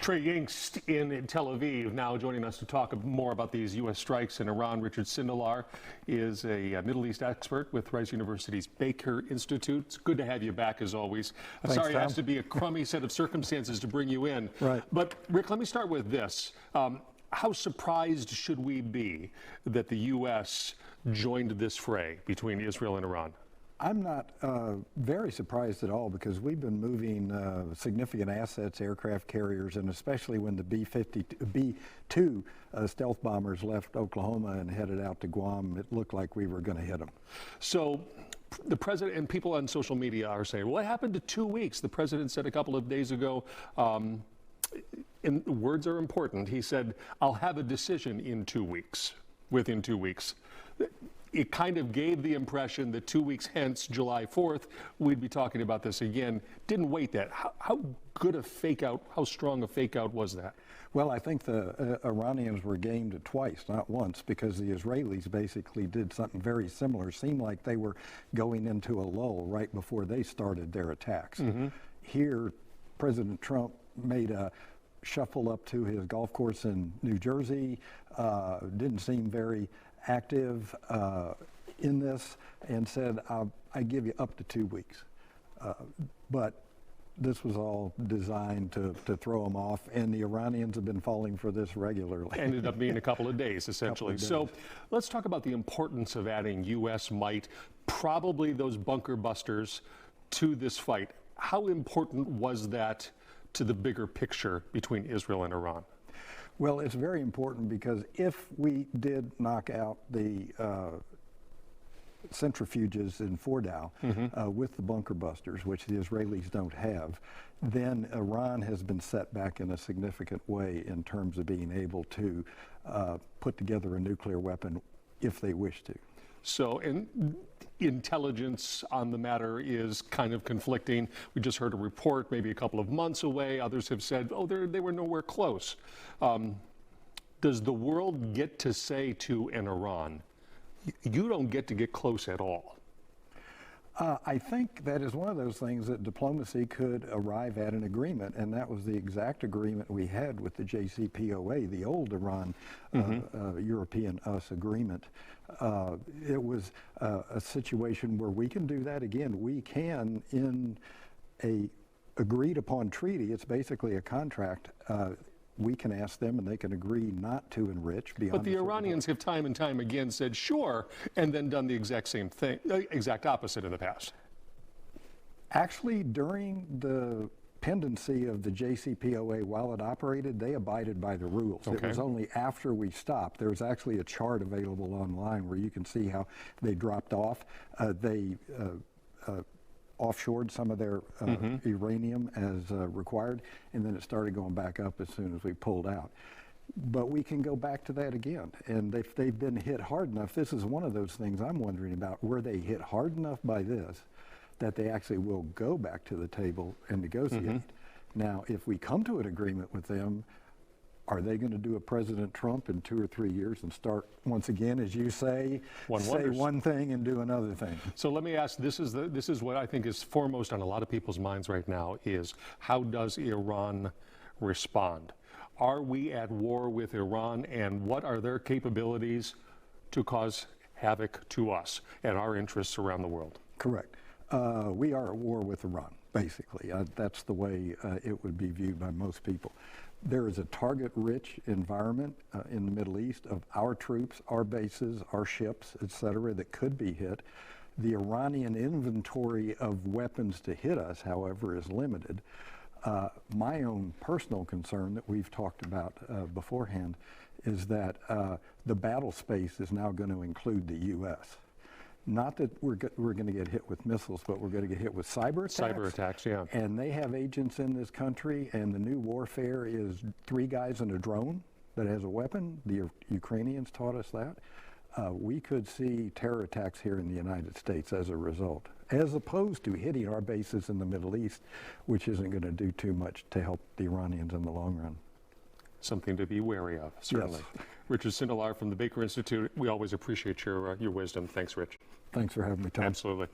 Trey Yingst in Tel Aviv, now joining us to talk more about these U.S. strikes in Iran. Richard Sindelar is a Middle East expert with Rice University's Baker Institute. It's good to have you back, as always. Thanks, Sorry it Tom. has to be a crummy set of circumstances to bring you in. Right. But, Rick, let me start with this. How surprised should we be that the U.S. joined this fray between Israel and Iran? I'm not very surprised at all, because we've been moving significant assets, aircraft carriers, and especially when the B-2 stealth bombers left Oklahoma and headed out to Guam, it looked like we were going to hit them. So the president and people on social media are saying, well, what happened to 2 weeks? The president said a couple of days ago, and words are important, he said, I'll have a decision in 2 weeks, within 2 weeks. It kind of gave the impression that 2 weeks hence, July 4th, we'd be talking about this again. Didn't wait that. How good a fake out, how strong a fake out was that? Well, I think the Iranians were gamed twice, not once, because the Israelis basically did something very similar. Seemed like they were going into a lull right before they started their attacks. Here, President Trump made a shuffle up to his golf course in New Jersey, didn't seem very active in this, and said, I give you up to 2 weeks. But this was all designed to throw them off, and the Iranians have been falling for this regularly. Ended up being a couple of days, essentially. So let's talk about the importance of adding U.S. might, probably those bunker busters, to this fight. How important was that to the bigger picture between Israel and Iran? Well, it's very important, because if we did knock out the centrifuges in Fordow with the bunker busters, which the Israelis don't have, then Iran has been set back in a significant way in terms of being able to put together a nuclear weapon if they wish to. So, intelligence on the matter is kind of conflicting. We just heard a report maybe a couple of months away. Others have said, oh, they were nowhere close. Does the world get to say to an Iran, you don't get to get close at all? I think that is one of those things that diplomacy could arrive at an agreement, and that was the exact agreement we had with the JCPOA, the old Iran European US agreement. It was a situation where we can do that again. We can, in a agreed upon treaty, it's basically a contract, we can ask them and they can agree not to enrich beyond. But the Iranians have time and time again said sure, and then done the exact same thing, exact opposite in the past. Actually, during the pendency of the JCPOA, while it operated, they abided by the rules. Okay. It was only after we stopped. There's actually a chart available online where you can see how they dropped off. They offshored some of their uranium as required, and then it started going back up as soon as we pulled out. But we can go back to that again, and if they've been hit hard enough, this is one of those things I'm wondering about. Were they hit hard enough by this that they actually will go back to the table and negotiate? Now, if we come to an agreement with them, are they going to do a President Trump in 2 or 3 years and start once again, as you say one thing and do another thing? So let me ask, this is what I think is foremost on a lot of people's minds right now, is how does Iran respond? Are we at war with Iran, and what are their capabilities to cause havoc to us and our interests around the world? Correct. We are at war with Iran, basically. That's the way it would be viewed by most people. There is a target-rich environment in the Middle East of our troops, our bases, our ships, etc., that could be hit. The Iranian inventory of weapons to hit us, however, is limited. My own personal concern that we've talked about beforehand is that the battle space is now going to include the U.S. Not that we're going to get hit with missiles, but we're going to get hit with cyber attacks. Cyber attacks, yeah. And they have agents in this country, and the new warfare is 3 guys in a drone that has a weapon. The Ukrainians taught us that. We could see terror attacks here in the United States as a result, as opposed to hitting our bases in the Middle East, which isn't going to do too much to help the Iranians in the long run. Something to be wary of, certainly. Yes. Richard Sindelar from the Baker Institute, we always appreciate your wisdom. Thanks, Rich. Thanks for having me, Tom. Absolutely.